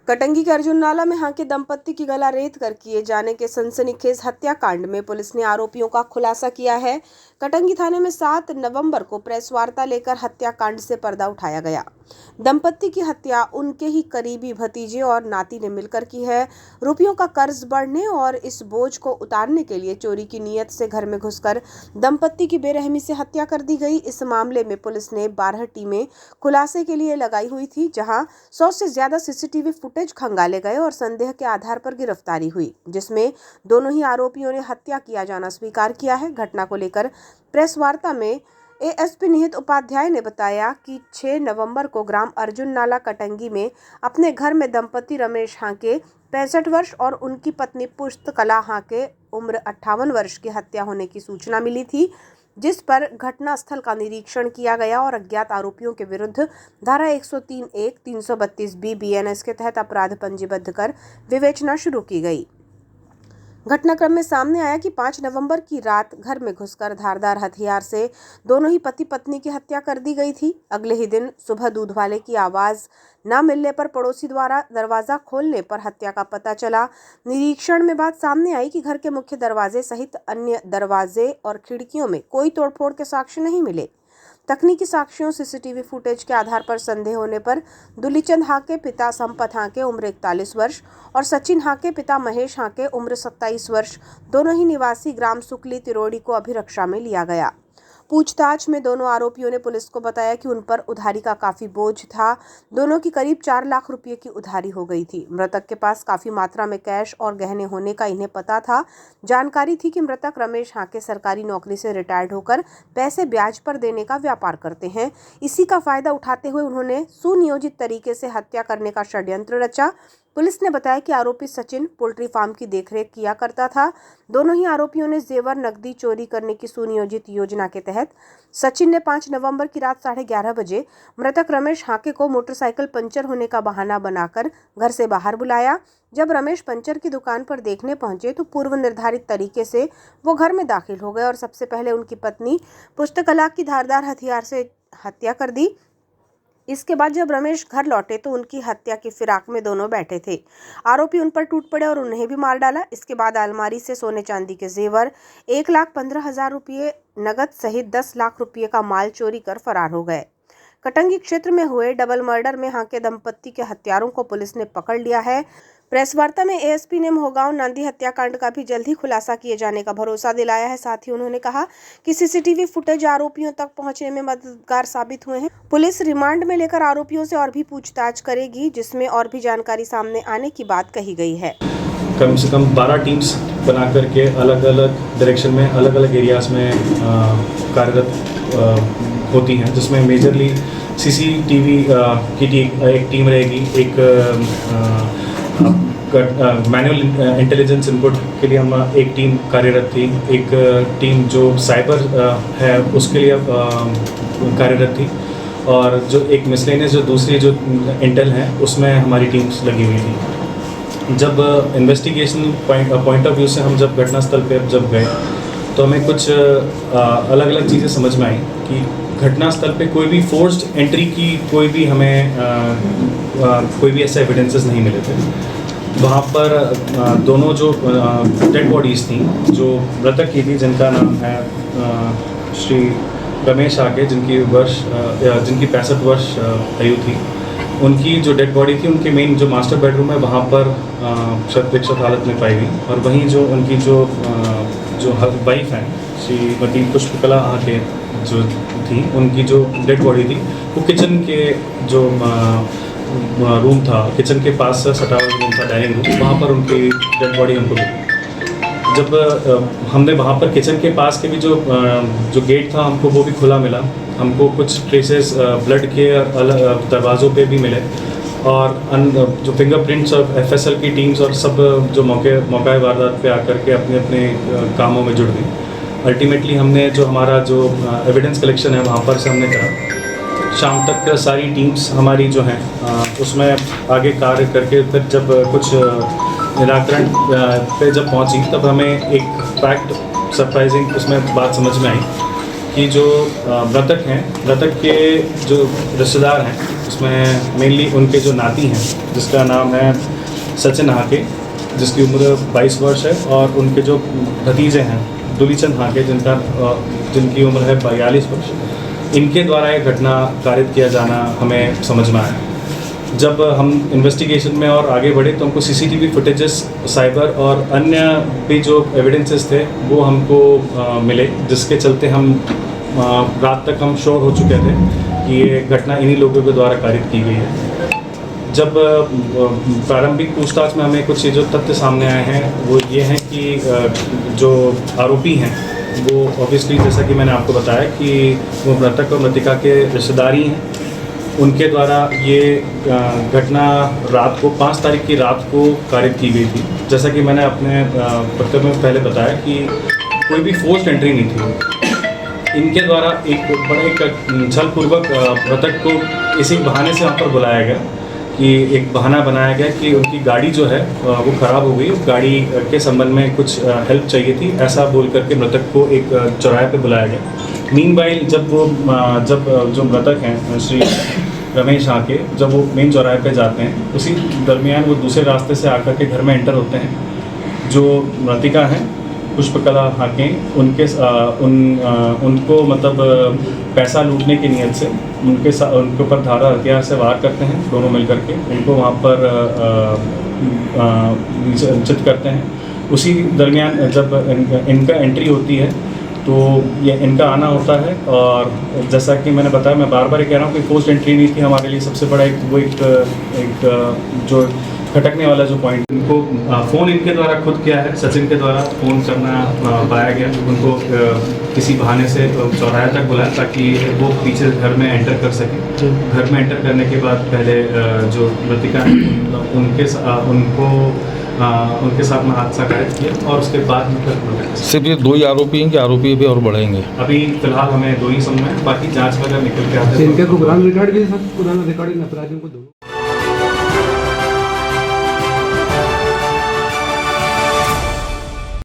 कटंगी के अर्जुन नाला में हाके दंपत्ति की गला रेत कर किए जाने के सनसनीखेज हत्याकांड में पुलिस ने आरोपियों का खुलासा किया है। कटंगी थाने में 7 नवंबर को प्रेस वार्ता लेकर हत्याकांड से पर्दा उठाया गया। दंपत्ति की हत्या उनके ही करीबी भतीजे और नाती ने मिलकर की है। रुपयों का कर्ज बढ़ने और इस बोझ को उतारने के लिए चोरी की नीयत से घर में घुसकर दंपत्ति की बेरहमी से हत्या कर दी गई। इस मामले में पुलिस ने 12 टीमें खुलासे के लिए लगाई हुई थी, जहां 100 से ज्यादा सीसीटीवी फुटेज खंगाले गए और संदेह के आधार पर गिरफ्तारी हुई, जिसमें दोनों ही आरोपियों ने हत्या किया जाना स्वीकार किया है। घटना को लेकर प्रेस वार्ता में एएसपी निहित उपाध्याय ने बताया कि 6 नवंबर को ग्राम अर्जुन नाला कटंगी में अपने घर में दंपति रमेश हाके 65 वर्ष और उनकी पत्नी पुष्पकला हाके उम्र 58 वर्ष की हत्या होने की सूचना मिली थी, जिस पर घटनास्थल का निरीक्षण किया गया और अज्ञात आरोपियों के विरुद्ध धारा 103(1) 332(b) बीएनएस के तहत अपराध पंजीबद्ध कर विवेचना शुरू की गई। घटनाक्रम में सामने आया कि 5 नवंबर की रात घर में घुसकर धारदार हथियार से दोनों ही पति पत्नी की हत्या कर दी गई थी। अगले ही दिन सुबह दूध वाले की आवाज न मिलने पर पड़ोसी द्वारा दरवाजा खोलने पर हत्या का पता चला। निरीक्षण में बात सामने आई कि घर के मुख्य दरवाजे सहित अन्य दरवाजे और खिड़कियों में कोई तोड़फोड़ के साक्ष्य नहीं मिले। तकनीकी साक्ष्यों सीसीटीवी फुटेज के आधार पर संदेह होने पर दुलीचंद हाके पिता संपत हाके उम्र 41 वर्ष और सचिन हाके पिता महेश हाके उम्र 27 वर्ष दोनों ही निवासी ग्राम सुकली तिरोड़ी को अभिरक्षा में लिया गया। पूछताछ में दोनों आरोपियों ने पुलिस को बताया कि उन पर उधारी का काफी बोझ था। दोनों की करीब 4 लाख रुपए की उधारी हो गई थी। मृतक के पास काफी मात्रा में कैश और गहने होने का इन्हें पता था। जानकारी थी कि मृतक रमेश हाके सरकारी नौकरी से रिटायर्ड होकर पैसे ब्याज पर देने का व्यापार करते हैं। इसी का फायदा उठाते हुए उन्होंने सुनियोजित तरीके से हत्या करने का षड्यंत्र रचा। पुलिस ने बताया कि आरोपी सचिन पोल्ट्री फार्म की देखरेख किया करता था। दोनों ही आरोपियों ने जेवर नकदी चोरी करने की सुनियोजित योजना के तहत सचिन ने 5 नवंबर की रात 11:30 बजे मृतक रमेश हाके को मोटरसाइकिल पंचर होने का बहाना बनाकर घर से बाहर बुलाया। जब रमेश पंचर की दुकान पर देखने पहुंचे तो पूर्व निर्धारित तरीके से वो घर में दाखिल हो गए और सबसे पहले उनकी पत्नी पुष्पकला की धारदार हथियार से हत्या कर दी। इसके बाद जब रमेश घर लौटे तो उनकी हत्या की फिराक में दोनों बैठे थे। आरोपी उन पर टूट पड़े और उन्हें भी मार डाला। इसके बाद अलमारी से सोने चांदी के जेवर 1,15,000 रुपये नगद सहित 10 लाख रुपये का माल चोरी कर फरार हो गए। कटंगी क्षेत्र में हुए डबल मर्डर में हाके दंपत्ति के हत्यारों को पुलिस ने पकड़ लिया है। प्रेस वार्ता में एएसपी ने मोहगांव नांदी हत्याकांड का भी जल्द ही खुलासा किए जाने का भरोसा दिलाया है। साथ ही उन्होंने कहा कि सीसीटीवी फुटेज आरोपियों तक पहुंचने में मददगार साबित हुए हैं। पुलिस रिमांड में लेकर आरोपियों से और भी पूछताछ करेगी, जिसमें और भी जानकारी सामने आने की बात कही गई है। कम से कम 12 टीम्स बना करके अलग अलग डायरेक्शन में अलग अलग एरियाज में कार्यरत होती हैं, जिसमें मेजरली सीसीटीवी की एक टीम रहेगी, एक मैनुअल इंटेलिजेंस इनपुट के लिए हम एक टीम कार्यरत थी, एक टीम जो साइबर है उसके लिए कार्यरत थी, और जो एक मिसलेनियस जो दूसरी जो इंटेल है उसमें हमारी टीम्स लगी हुई थी। जब इन्वेस्टिगेशन पॉइंट ऑफ व्यू से हम जब घटनास्थल पे जब गए तो हमें कुछ अलग अलग चीज़ें समझ में आई कि घटनास्थल पे कोई भी फोर्स्ड एंट्री की कोई भी हमें कोई भी ऐसे एविडेंसेस नहीं मिले थे। वहाँ पर दोनों जो डेड बॉडीज़ थी जो मृतक की थी, जिनका नाम है श्री रमेश हाके, जिनकी 65 वर्ष आयु थी, उनकी जो डेड बॉडी थी उनके मेन जो मास्टर बेडरूम है वहाँ पर क्षत हालत में पाई गई। और वहीं जो उनकी जो वाइफ हैं श्रीमती पुष्पकला हाके जो थी, उनकी जो डेड बॉडी थी वो किचन के जो रूम था, किचन के पास सटा हुआ रूम था, डाइनिंग रूम, वहाँ पर उनकी डेड बॉडी हमको मिली। जब हमने वहाँ पर किचन के पास के भी जो गेट था हमको वो भी खुला मिला। हमको कुछ ट्रेसेस ब्लड के दरवाज़ों पे भी मिले, और जो फिंगरप्रिंट्स और एफएसएल की टीम्स और सब जो मौका वारदात पे आकर के अपने अपने कामों में जुड़ गई। अल्टीमेटली हमने जो हमारा जो एविडेंस कलेक्शन है वहाँ पर से हमने करा। शाम तक सारी टीम्स हमारी जो हैं उसमें आगे कार्य करके फिर जब कुछ निराकरण पे जब पहुंची तब हमें एक फैक्ट सरप्राइजिंग उसमें बात समझ में आई कि जो मृतक हैं, मृतक के जो रिश्तेदार हैं उसमें मेनली उनके जो नाती हैं जिसका नाम है सचिन हाके, जिसकी उम्र 22 वर्ष है, और उनके जो भतीजे हैं दुलीचंद हाके जिनकी उम्र है 42 वर्ष, इनके द्वारा ये घटना कारित किया जाना हमें समझ में आया। जब हम इन्वेस्टिगेशन में और आगे बढ़े तो हमको सीसीटीवी फुटेजेस, साइबर और अन्य भी जो एविडेंसेस थे वो हमको मिले, जिसके चलते हम रात तक हम श्योर हो चुके थे कि ये घटना इन्हीं लोगों के द्वारा कारित की गई है। जब प्रारंभिक पूछताछ में हमें कुछ जो तथ्य सामने आए हैं वो ये हैं कि जो आरोपी हैं वो ऑब्वियसली, जैसा कि मैंने आपको बताया कि वो मृतक और मृतिका के रिश्तेदारी हैं। उनके द्वारा ये घटना रात को 5 तारीख की रात को कारित की गई थी। जैसा कि मैंने अपने वक्तव्य में पहले बताया कि कोई भी फोर्स्ड एंट्री नहीं थी। इनके द्वारा एक बड़े छलपूर्वक मृतक को इसी बहाने से वहाँ पर बुलाया गया कि एक बहाना बनाया गया कि उनकी गाड़ी जो है वो ख़राब हो गई, गाड़ी के संबंध में कुछ हेल्प चाहिए थी, ऐसा बोल करके मृतक को एक चौराहे पे बुलाया गया। मीनवाइल जब जो मृतक हैं श्री रमेश हाके, जब वो मेन चौराहे पे जाते हैं उसी दरमियान वो दूसरे रास्ते से आकर के घर में एंटर होते हैं। जो मृतिका हैं पुष्पकला हाके, उनको मतलब पैसा लूटने की नियत से उनके ऊपर धारा हथियार से वार करते हैं, दोनों मिल करके उनको वहाँ पर चित करते हैं। उसी दरमियान जब इनका एंट्री होती है तो ये इनका आना होता है, और जैसा कि मैंने बताया, मैं बार बार ये कह रहा हूँ कि फोर्स्ड एंट्री नहीं थी हमारे लिए। सबसे बड़ा एक जो खटकने वाला जो पॉइंट, इनको फ़ोन इनके द्वारा खुद किया है, सचिन के द्वारा फ़ोन करना पाया गया। उनको किसी बहाने से चौराहे तक बुलाया ताकि वो पीछे घर में एंटर कर सकें। घर में एंटर करने के बाद पहले जो मृतिका उनके साथ में हादसा कारित किया, और उसके बाद में सिर्फ ये 2 ही आरोपी हैं कि आरोपी भी और बढ़ेंगे? अभी फिलहाल हमें 2 ही समझ में, बाकी जांच वगैरह निकल के आते हैं। इनके को पुराना रिकॉर्ड भी है सर, पुराना रिकॉर्डिंग अपराधियों को दो।